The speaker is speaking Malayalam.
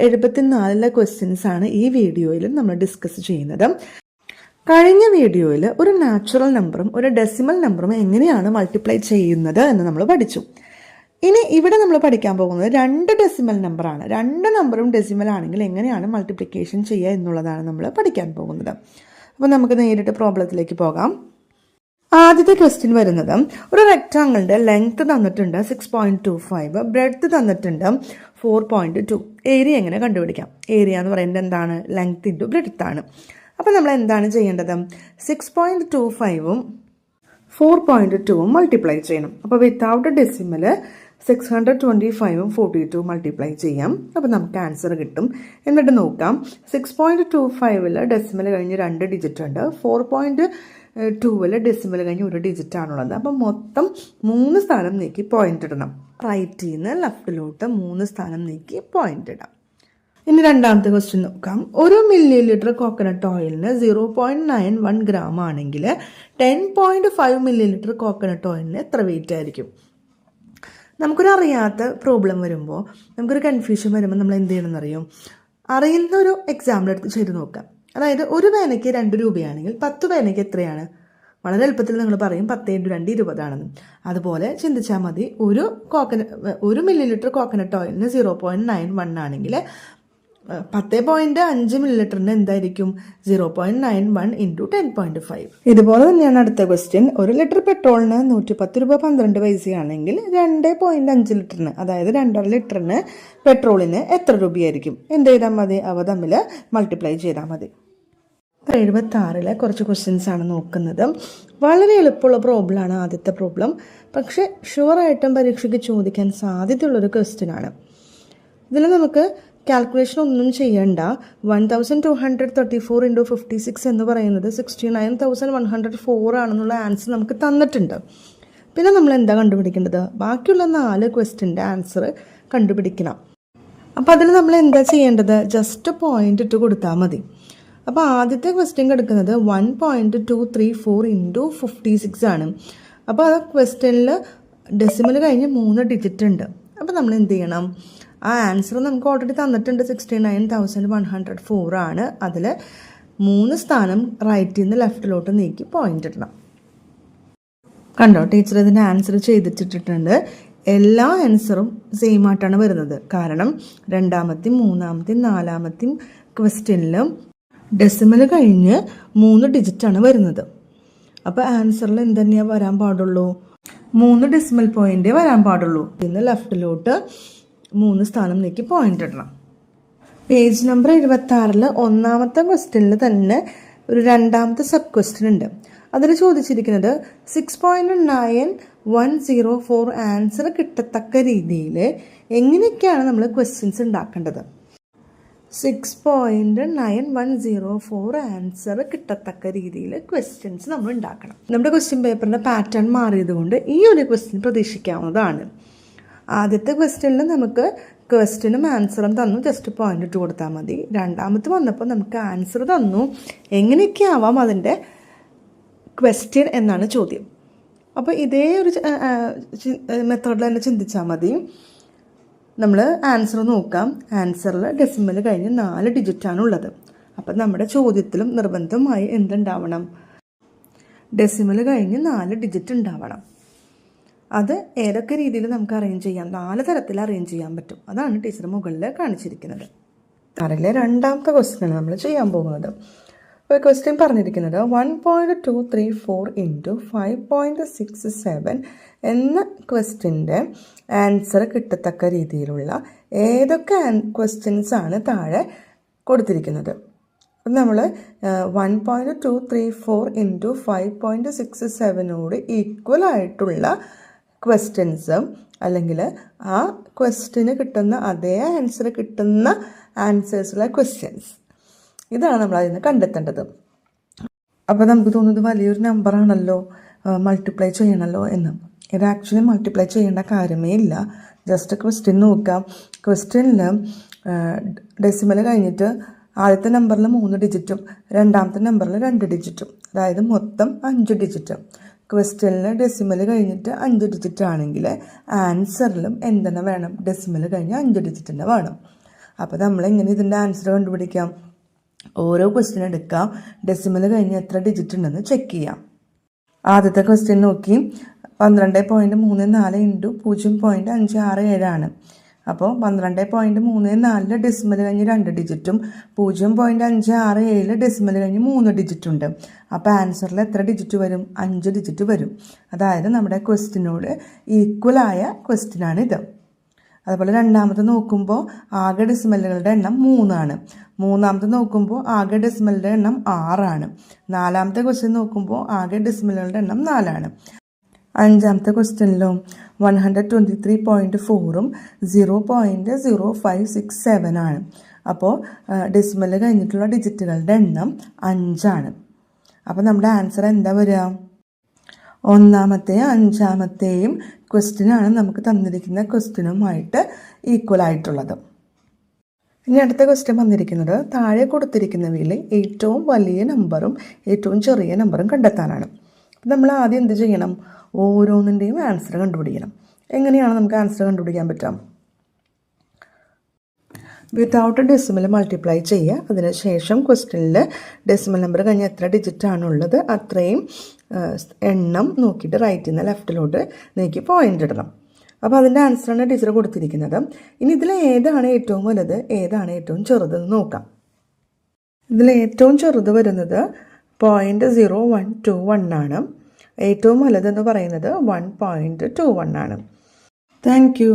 74 ക്വസ്റ്റ്യൻസ് ആണ് ഈ വീഡിയോയിൽ നമ്മൾ ഡിസ്കസ് ചെയ്യുന്നത്. കഴിഞ്ഞ വീഡിയോയിൽ ഒരു നാച്ചുറൽ നമ്പറും ഒരു ഡെസിമൽ നമ്പറും എങ്ങനെയാണ് മൾട്ടിപ്ലൈ ചെയ്യുന്നത് എന്ന് നമ്മൾ പഠിച്ചു. ഇനി ഇവിടെ നമ്മൾ പഠിക്കാൻ പോകുന്നത് 2 ഡെസിമൽ നമ്പറാണ്. 2 നമ്പറും ഡെസിമൽ ആണെങ്കിൽ എങ്ങനെയാണ് മൾട്ടിപ്ലിക്കേഷൻ ചെയ്യുക എന്നുള്ളതാണ് നമ്മൾ പഠിക്കാൻ പോകുന്നത്. അപ്പോൾ നമുക്ക് നേരിട്ട് പ്രോബ്ലത്തിലേക്ക് പോകാം. ആദ്യത്തെ ക്വസ്റ്റ്യൻ വരുന്നത് ഒരു റെക്റ്റാങ്കിളിൻ്റെ ലെങ്ത് തന്നിട്ടുണ്ട് 6.25, ബ്രെഡ്ത്ത് തന്നിട്ടുണ്ട് 4.2. ഏരിയ എങ്ങനെ കണ്ടുപിടിക്കാം? ഏരിയ എന്ന് പറയുന്നത് എന്താണ്? ലെങ്ത് ഇൻറ്റു ബ്രെഡ്ത്ത് ആണ്. അപ്പോൾ നമ്മൾ എന്താണ് ചെയ്യേണ്ടത്? 6.25ഉം 4.2ഉം മൾട്ടിപ്ലൈ ചെയ്യണം. അപ്പോൾ വിത്തൗട്ട് ഡെസിമൽ 625ഉം 42 മൾട്ടിപ്ലൈ ചെയ്യാം. അപ്പോൾ നമുക്ക് ആൻസർ കിട്ടും. എന്നിട്ട് നോക്കാം, 6.25ൽ ഡെസിമൽ കഴിഞ്ഞ് 2 ഡിജിറ്റ് ഉണ്ട്, 4.2ൽ ഡെസിമൽ കഴിഞ്ഞ് 1 ഡിജിറ്റ് ആണുള്ളത്. അപ്പം മൊത്തം 3 സ്ഥാനം നീക്കി പോയിന്റ് ഇടണം. റൈറ്റിൽ നിന്ന് ലെഫ്റ്റിലോട്ട് 3 സ്ഥാനം നീക്കി പോയിന്റ് ഇടാം. ഇനി രണ്ടാമത്തെ ക്വസ്റ്റ്യൻ നോക്കാം. 1 മില്ലി ലിറ്റർ കോക്കനട്ട് ഓയിലിന് 0.91 ഗ്രാം ആണെങ്കിൽ 10.5 മില്ലി ലിറ്റർ കോക്കനട്ട് ഓയിലിന് എത്ര വെയിറ്റ് ആയിരിക്കും? നമുക്കൊരറിയാത്ത പ്രോബ്ലം വരുമ്പോൾ, നമുക്കൊരു കൺഫ്യൂഷൻ വരുമ്പോൾ നമ്മൾ എന്ത് ചെയ്യണമെന്ന് അറിയും? അറിയുന്ന ഒരു എക്സാമ്പിൾ എടുത്ത് ചെയ്ത് നോക്കാം. അതായത് ഒരു പേനയ്ക്ക് 2 രൂപയാണെങ്കിൽ 10 പേനയ്ക്ക് എത്രയാണ്? വളരെ എളുപ്പത്തിൽ നിങ്ങൾ പറയും 10 × 2 20 ആണെന്ന്. അതുപോലെ ചിന്തിച്ചാൽ മതി. 1 മില്ലി ലിറ്റർ കോക്കനട്ട് ഓയിലിന് 0.91 ആണെങ്കിൽ 10.5 മില്ലി ലിറ്ററിന് എന്തായിരിക്കും? 0.91 × 10.5. ഇതുപോലെ തന്നെയാണ് അടുത്ത ക്വസ്റ്റ്യൻ. 1 ലിറ്റർ പെട്രോളിന് 110 രൂപ 12 പൈസയാണെങ്കിൽ 2.5 ലിറ്ററിന്, അതായത് 2.5 ലിറ്ററിന് പെട്രോളിന് എത്ര രൂപയായിരിക്കും? എന്ത് ചെയ്താൽ മതി? അവ തമ്മിൽ മൾട്ടിപ്ലൈ ചെയ്താൽ മതി. 76ലെ കുറച്ച് ക്വസ്റ്റ്യൻസ് ആണ് നോക്കുന്നത്. വളരെ എളുപ്പമുള്ള പ്രോബ്ലമാണ് ആദ്യത്തെ പ്രോബ്ലം. പക്ഷേ ഷുവറായിട്ടും പരീക്ഷയ്ക്ക് ചോദിക്കാൻ സാധ്യതയുള്ളൊരു ക്വസ്റ്റ്യനാണ്. ഇതിൽ നമുക്ക് കാൽക്കുലേഷൻ ഒന്നും ചെയ്യണ്ട. 1234 × 56 എന്ന് പറയുന്നത് 69,104 ആണെന്നുള്ള ആൻസർ നമുക്ക് തന്നിട്ടുണ്ട്. പിന്നെ നമ്മൾ എന്താ കണ്ടുപിടിക്കേണ്ടത്? ബാക്കിയുള്ള 4 ക്വസ്റ്റ്യൻ്റെ ആൻസർ കണ്ടുപിടിക്കണം. അപ്പോൾ അതിൽ നമ്മൾ എന്താ ചെയ്യേണ്ടത്? ജസ്റ്റ് പോയിന്റ് ഇട്ട് കൊടുത്താൽ മതി. അപ്പോൾ ആദ്യത്തെ ക്വസ്റ്റ്യൻ കിടക്കുന്നത് 1.234 × 56 ആണ്. അപ്പോൾ ആ ക്വസ്റ്റ്യനിൽ ഡെസിമൽ കഴിഞ്ഞ് 3 ഡിജിറ്റ് ഉണ്ട്. അപ്പോൾ നമ്മൾ എന്ത് ചെയ്യണം? ആ ആൻസർ നമുക്ക് ഓൾറെഡി തന്നിട്ടുണ്ട്, 69,104 ആണ്. അതിൽ 3 സ്ഥാനം റൈറ്റിൽ നിന്ന് ലെഫ്റ്റിലോട്ട് നീക്കി പോയിന്റ് ഇടണം. കണ്ടോ, ടീച്ചർ ഇതിൻ്റെ ആൻസർ ചെയ്തിട്ടിട്ടുണ്ട്. എല്ലാ ആൻസറും സെയിം ആയിട്ടാണ് വരുന്നത്. കാരണം രണ്ടാമത്തെയും മൂന്നാമത്തെയും നാലാമത്തെയും ക്വസ്റ്റ്യനിലും ഡെസിമൽ കഴിഞ്ഞ് 3 ഡിജിറ്റാണ് വരുന്നത്. അപ്പോൾ ആൻസറിൽ എന്ത് തന്നെയാണ് വരാൻ പാടുള്ളൂ? 3 ഡെസിമൽ പോയിൻ്റേ വരാൻ പാടുള്ളൂ. പിന്നെ ലെഫ്റ്റിലോട്ട് 3 സ്ഥാനം നീക്കി പോയിന്റ് ഇടണം. പേജ് നമ്പർ 76ൽ ഒന്നാമത്തെ ക്വസ്റ്റ്യനിൽ തന്നെ ഒരു രണ്ടാമത്തെ സബ് ക്വസ്റ്റ്യൻ ഉണ്ട്. അതിൽ ചോദിച്ചിരിക്കുന്നത് 6.9104 ആൻസർ കിട്ടത്തക്ക രീതിയിൽ എങ്ങനെയൊക്കെയാണ് നമ്മൾ ക്വസ്റ്റ്യൻസ് ഉണ്ടാക്കേണ്ടത്? 6.9104 ആൻസർ കിട്ടത്തക്ക രീതിയിൽ ക്വസ്റ്റ്യൻസ് നമ്മൾ ഉണ്ടാക്കണം. നമ്മുടെ ക്വസ്റ്റ്യൻ പേപ്പറിൻ്റെ പാറ്റേൺ മാറിയത് കൊണ്ട് ഈ ഒരു ക്വസ്റ്റ്യൻ പ്രതീക്ഷിക്കാവുന്നതാണ്. ആദ്യത്തെ ക്വസ്റ്റ്യനിൽ നമുക്ക് ക്വസ്റ്റ്യനും ആൻസറും തന്നു, ജസ്റ്റ് പോയിന്റ് ഇട്ട് കൊടുത്താൽ മതി. രണ്ടാമത്തെ വന്നപ്പോൾ നമുക്ക് ആൻസർ തന്നു, എങ്ങനെയൊക്കെ ആവാം അതിൻ്റെ ക്വസ്റ്റ്യൻ എന്നാണ് ചോദ്യം. അപ്പോൾ ഇതേ ഒരു മെത്തേഡിൽ തന്നെ ചിന്തിച്ചാൽ മതി. നമ്മൾ ആൻസർ നോക്കാം. ആൻസറിൽ ഡെസിമൽ കഴിഞ്ഞ് 4 ഡിജിറ്റാണുള്ളത്. അപ്പം നമ്മുടെ ചോദ്യത്തിലും നിർബന്ധമായി എന്തുണ്ടാവണം? ഡെസിമൽ കഴിഞ്ഞ് 4 ഡിജിറ്റ് ഉണ്ടാവണം. അത് ഏതൊക്കെ രീതിയിൽ നമുക്ക് അറേഞ്ച് ചെയ്യാം? 4 തരത്തിൽ അറേഞ്ച് ചെയ്യാൻ പറ്റും. അതാണ് ടീച്ചർ മുകളിൽ കാണിച്ചിരിക്കുന്നത്. അതിലെ രണ്ടാമത്തെ ക്വസ്റ്റ്യനാണ് നമ്മൾ ചെയ്യാൻ പോകുന്നത്. ഒരു ക്വസ്റ്റ്യൻ പറഞ്ഞിരിക്കുന്നത് 1.234 × 5.67 എന്ന ക്വസ്റ്റ്യൻ്റെ ആൻസർ കിട്ടത്തക്ക രീതിയിലുള്ള ഏതൊക്കെ ക്വസ്റ്റ്യൻസ് ആണ് താഴെ കൊടുത്തിരിക്കുന്നത്? നമ്മൾ 1.234 × 5.67നോട് ഈക്വൽ ആയിട്ടുള്ള ക്വസ്റ്റ്യൻസ്, അല്ലെങ്കിൽ ആ ക്വസ്റ്റ്യന് കിട്ടുന്ന അതേ ആൻസർ കിട്ടുന്ന ആൻസേഴ്സുള്ള ക്വസ്റ്റ്യൻസ്, ഇതാണ് നമ്മൾ അതിൽ നിന്ന് കണ്ടെത്തേണ്ടത്. അപ്പോൾ നമുക്ക് തോന്നുന്നത് വലിയൊരു നമ്പറാണല്ലോ, മൾട്ടിപ്ലൈ ചെയ്യണമല്ലോ എന്ന്. ഇത് ആക്ച്വലി മൾട്ടിപ്ലൈ ചെയ്യേണ്ട കാര്യമേ ഇല്ല. ജസ്റ്റ് ക്വസ്റ്റ്യൻ നോക്കാം. ക്വസ്റ്റ്യനിൽ ഡെസിമൽ കഴിഞ്ഞിട്ട് ആദ്യത്തെ നമ്പറിൽ 3 ഡിജിറ്റും രണ്ടാമത്തെ നമ്പറിൽ 2 ഡിജിറ്റും, അതായത് മൊത്തം 5 ഡിജിറ്റ്. ക്വസ്റ്റ്യനിൽ ഡെസിമൽ കഴിഞ്ഞിട്ട് 5 ഡിജിറ്റ് ആണെങ്കിൽ ആൻസറിലും എന്തെന്നെ വേണം? ഡെസിമൽ കഴിഞ്ഞ് 5 ഡിജിറ്റിൻ്റെ വേണം. അപ്പോൾ നമ്മളെങ്ങനെ ഇതിൻ്റെ ആൻസർ കണ്ടുപിടിക്കാം? ഓരോ ക്വസ്റ്റ്യൻ എടുക്കാം, ഡെസിമൽ കഴിഞ്ഞ് എത്ര ഡിജിറ്റ് ഉണ്ടെന്ന് ചെക്ക് ചെയ്യാം. ആദ്യത്തെ ക്വസ്റ്റ്യൻ നോക്കി, 12.34 ഇൻറ്റു 0.567 ആണ്. അപ്പോൾ 12.34 ഡെസിമൽ കഴിഞ്ഞ് 2 ഡിജിറ്റും 0.567 ഡെസിമൽ കഴിഞ്ഞ് 3 ഡിജിറ്റ് ഉണ്ട്. അപ്പോൾ ആൻസറിൽ എത്ര ഡിജിറ്റ് വരും? 5 ഡിജിറ്റ് വരും. അതായത് നമ്മുടെ ക്വസ്റ്റ്യനോട് ഈക്വലായ ക്വസ്റ്റ്യനാണിത്. അതുപോലെ രണ്ടാമത്തെ നോക്കുമ്പോൾ ആകെ ഡെസിമലുകളുടെ എണ്ണം 3 ആണ്. മൂന്നാമത്തെ നോക്കുമ്പോൾ ആകെ ഡെസിമലുടെ എണ്ണം 6 ആണ്. നാലാമത്തെ ക്വസ്റ്റ്യൻ നോക്കുമ്പോൾ ആകെ ഡെസിമലുകളുടെ എണ്ണം 4 ആണ്. അഞ്ചാമത്തെ ക്വസ്റ്റ്യനിലോ 123.4ഉം 0.0567 ആണ്. അപ്പോൾ ഡെസിമൽ കഴിഞ്ഞിട്ടുള്ള ഡിജിറ്റുകളുടെ എണ്ണം 5 ആണ്. അപ്പോൾ നമ്മുടെ ആൻസർ എന്താ വരിക? ഒന്നാമത്തെയും അഞ്ചാമത്തെയും ക്വസ്റ്റ്യനാണ് നമുക്ക് തന്നിരിക്കുന്ന ക്വസ്റ്റ്യനുമായിട്ട് ഈക്വൽ ആയിട്ടുള്ളത്. ഇനി അടുത്ത ക്വസ്റ്റ്യൻ വന്നിരിക്കുന്നത് താഴെ കൊടുത്തിരിക്കുന്നവയിൽ ഏറ്റവും വലിയ നമ്പറും ഏറ്റവും ചെറിയ നമ്പറും കണ്ടെത്താനാണ്. നമ്മൾ ആദ്യം എന്ത് ചെയ്യണം? ഓരോന്നിൻ്റെയും ആൻസർ കണ്ടുപിടിക്കണം. എങ്ങനെയാണ് നമുക്ക് ആൻസർ കണ്ടുപിടിക്കാൻ പറ്റാം? വിത്തൗട്ട് ഡെസിമൽ മൾട്ടിപ്ലൈ ചെയ്യുക. അതിനുശേഷം ക്വസ്റ്റ്യനിൽ ഡെസിമൽ നമ്പർ കഴിഞ്ഞ് എത്ര ഡിജിറ്റ് ആണുള്ളത് അത്രയും എണ്ണം നോക്കിയിട്ട് റൈറ്റിൽ നിന്ന് ലെഫ്റ്റിലോട്ട് നീക്കി പോയിന്റ് ഇടണം. അപ്പോൾ അതിൻ്റെ ആൻസറാണ് ടീച്ചർ കൊടുത്തിരിക്കുന്നത്. ഇനി ഇതിൽ ഏതാണ് ഏറ്റവും വലുത്, ഏതാണ് ഏറ്റവും ചെറുതെന്ന് നോക്കാം. ഇതിൽ ഏറ്റവും ചെറുത് വരുന്നത് 0.0121 ആണ്. ഏറ്റവും വലുതെന്ന് പറയുന്നത് 1.21 ആണ്. Thank you.